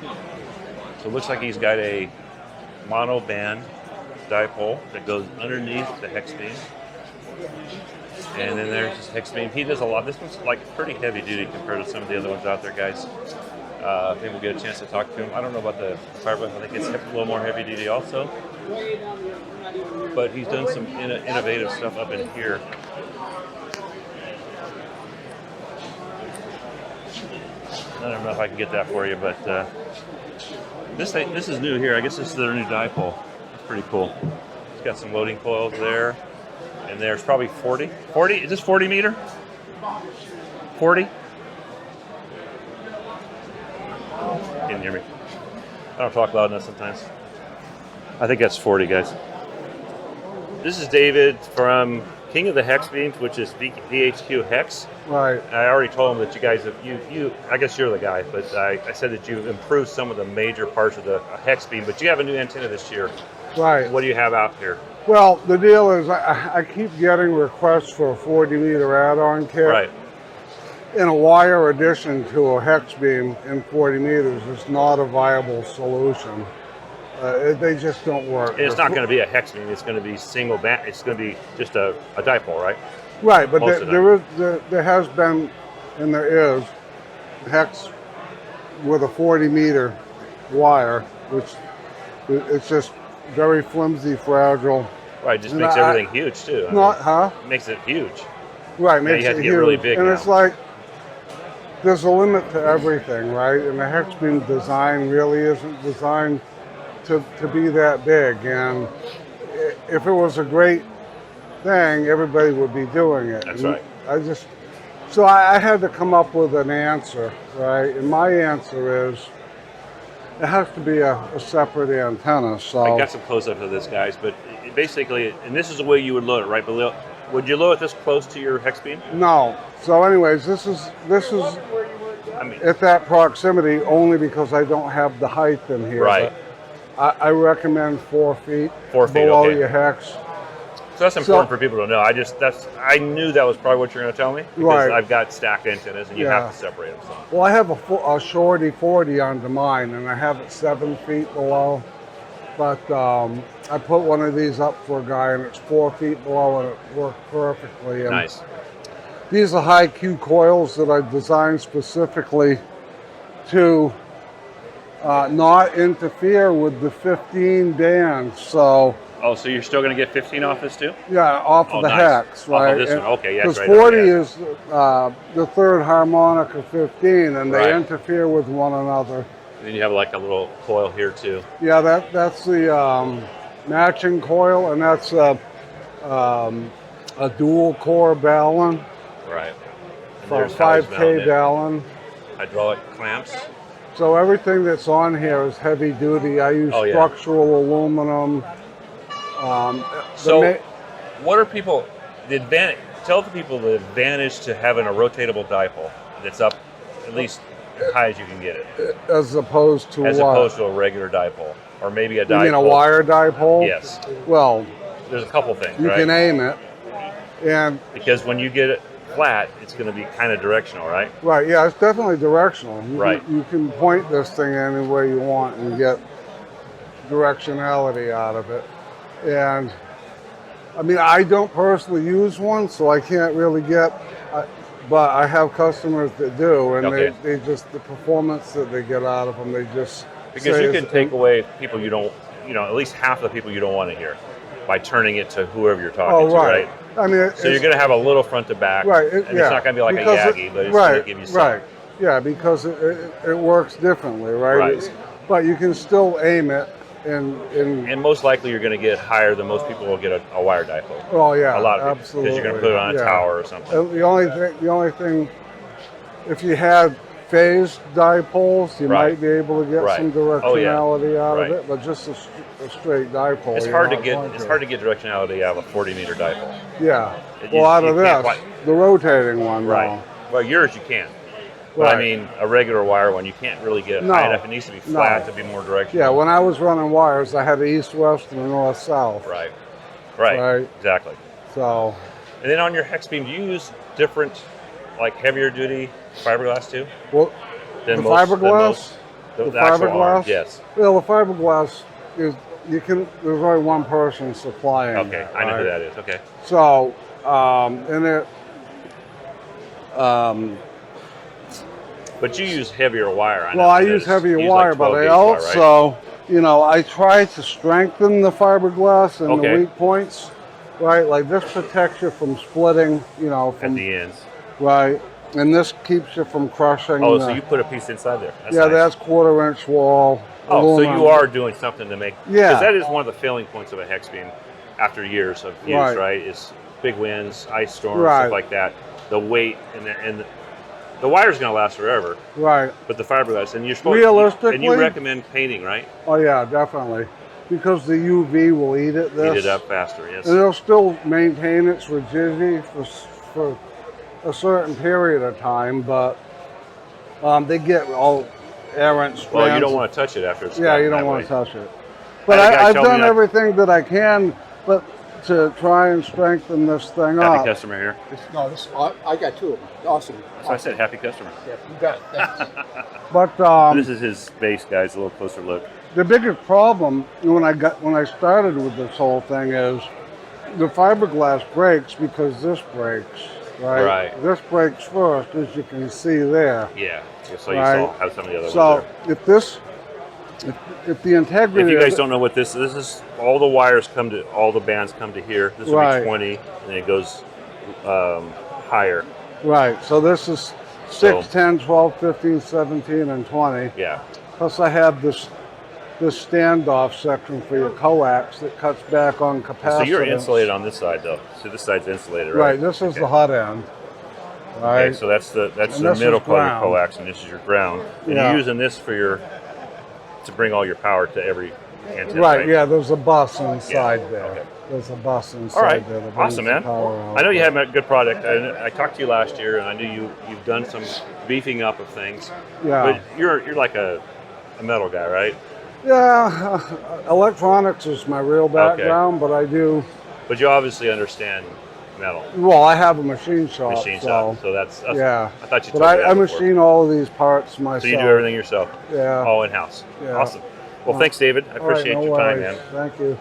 So it looks like he's got a mono band dipole that goes underneath the hex beam. And then there's this hex beam. He does a lot. This one's like pretty heavy duty compared to some of the other ones out there, guys. Maybe we'll get a chance to talk to him. I don't know about the fiberglass. I think it's a little more heavy duty also. But he's done some innovative stuff up in here. I don't know if I can get that for you, but this is new here. I guess this is their new dipole. It's pretty cool. It's got some loading coils there. And there's probably 40. 40? Is this 40 meter? 40? Can you hear me? I don't talk loud enough sometimes. I think that's 40, guys. This is David from King of the Hex Beams, which is VHQ Hex. Right. I already told him that you guys have, I guess you're the guy, but I said that you've improved some of the major parts of the hex beam, but you have a new antenna this year. Right. What do you have out here? Well, the deal is I keep getting requests for a 40 meter add-on kit. Right. And a wire addition to a hex beam in 40 meters is not a viable solution. They just don't work. And it's not going to be a hex beam. It's going to be single band. It's going to be just a dipole, right? Right, but there has been, and there is, hex with a 40 meter wire, which it's just very flimsy, fragile. Right, just makes everything huge too. It makes it huge. Right, makes you have it to get huge. really big and now. It's like there's a limit to everything, right? And the hex beam design really isn't designed to be that big. And if it was a great thing, everybody would be doing it. That's and right. So I had to come up with an answer, right? And my answer is it has to be a separate antenna. So I got some close-ups of this, guys, but basically, and this is the way you would load it, right? But would you load it this close to your hex beam? No. So anyways, this is at that proximity only because I don't have the height in here. Right. I recommend 4 feet, 4 feet below okay. your hex. So that's important for people to know. I knew that was probably what you're going to tell me because right. I've got stacked antennas and you have to separate them. So. Well, I have a shorty 40 under mine, and I have it 7 feet below. But I put one of these up for a guy, and it's 4 feet below, and it worked perfectly. And nice. These are high Q coils that I designed specifically to not interfere with the 15 bands. So. Oh, so you're still going to get 15 off this too? Yeah, off of the hex, right? Off of this one, okay, yeah. Because 40 is the third harmonic of 15, and they interfere with one another. And then you have like a little coil here too. Yeah, that's the matching coil, and that's a dual core ballon. Right. For 5K ballon. Hydraulic clamps. So everything that's on here is heavy duty. I use structural aluminum. So what are people, tell the people the advantage to having a rotatable dipole that's up at least as high as you can get it. As opposed to a regular dipole. Or maybe a dipole. You mean a wire dipole? Yes. Well, there's a couple things, you can aim it. And because when you get it flat, it's going to be kind of directional, right? Right, yeah, it's definitely directional. You can point this thing any way you want and get directionality out of it. And I mean, I don't personally use one, so I can't really but I have customers that do, and they just, the performance that they get out of them, they just because you can take away people you don't, at least half the people you don't want to hear by turning it to whoever you're talking to, right? I mean, so you're going to have a little front to back, right? And it's not going to be like a Yagi, but it's going to give you some. Right, yeah, because it works differently, right? But you can still aim it. And most likely you're going to get higher than most people will get a wire dipole. Oh yeah, a lot of absolutely. Because you're going to put it on a tower or something. The only thing, if you had phased dipoles, you might be able to get some directionality out of it. But just a straight dipole, it's hard to get directionality out of a 40 meter dipole. Yeah. Out of this, the rotating one. Right. Well, yours you can. But I mean, a regular wire one, you can't really get it high enough. It needs to be flat to be more directional. Yeah, when I was running wires, I had an east-west and a north-south. Right, exactly. So. And then on your hex beam, do you use different, like heavier duty fiberglass too? Well, the fiberglass? The actual arm, fiberglass? yes. Well, the fiberglass is, there's only one person supplying Okay, it, I know who right? that is. Okay. So, and it, But you use heavier wire. well, I use heavier wire, but I also, you know, I try to strengthen the fiberglass and the weak points, right? Like this protects you from splitting, you know, at from the ends. right, and this keeps you from crushing. Oh, so you put a piece inside there. That's yeah, nice. that's 1/4-inch wall. Oh, aluminum. so you are doing something to make. Yeah. Because that is one of the failing points of a hex beam after years of use, Right. right? Is big winds, ice storms, Right. stuff like that. The weight and the wire's going to last forever. Right. But the fiberglass, and you're supposed Realistically, and you recommend painting, right? Oh yeah, definitely, because the UV will eat it. Eat it up faster, yes. And it'll still maintain its rigidity for a certain period of time, but they get all errant strands. Well, you don't want to touch it after it's Yeah, done you don't that want way. to touch it. But had a guy I've tell me done that- everything that I can, but to try and strengthen this thing Happy up. customer here. No, this I got 2 of them. Awesome. So I said happy customer. Yeah, you got it. Thanks. But This is his base, guys. A little closer look. the biggest problem when I started with this whole thing is the fiberglass breaks because this breaks, right? Right. This breaks first, as you can see there. Yeah. So you Right. saw how some of the other So ones there. if the integrity, If you of guys it- don't know what this is all the wires come to, all the bands come to here. This will Right. be 20, and it goes higher. right? So this is 6, 10, 12, 15, 17, and 20. Yeah. Plus, I have this standoff section for your coax that cuts back on capacitance. So you're insulated on this side, though. So this side's insulated, right? Right. This is Okay. the hot end. Right. Okay, so that's the And middle this is part of your ground. coax, and this is your ground. And Yeah. you're using this for to bring all your power to every antenna. Right, yeah, there's a bus inside there. okay. There's a bus inside All right, there. that brings awesome, the man. power out. I know you have a good product. I talked to you last year, and I knew you've done some beefing up of things. Yeah. But you're like a metal guy, right? Yeah, electronics is my real background, but I do. But you obviously understand metal. Well, I have a machine shop. Machine so, shop. So that's yeah. I thought you But told me that I before. machine all of these parts myself. So you do everything yourself? Yeah. All in-house? Yeah. Awesome. Well, thanks, David. I All right, appreciate no your time, worries. man. Thank you.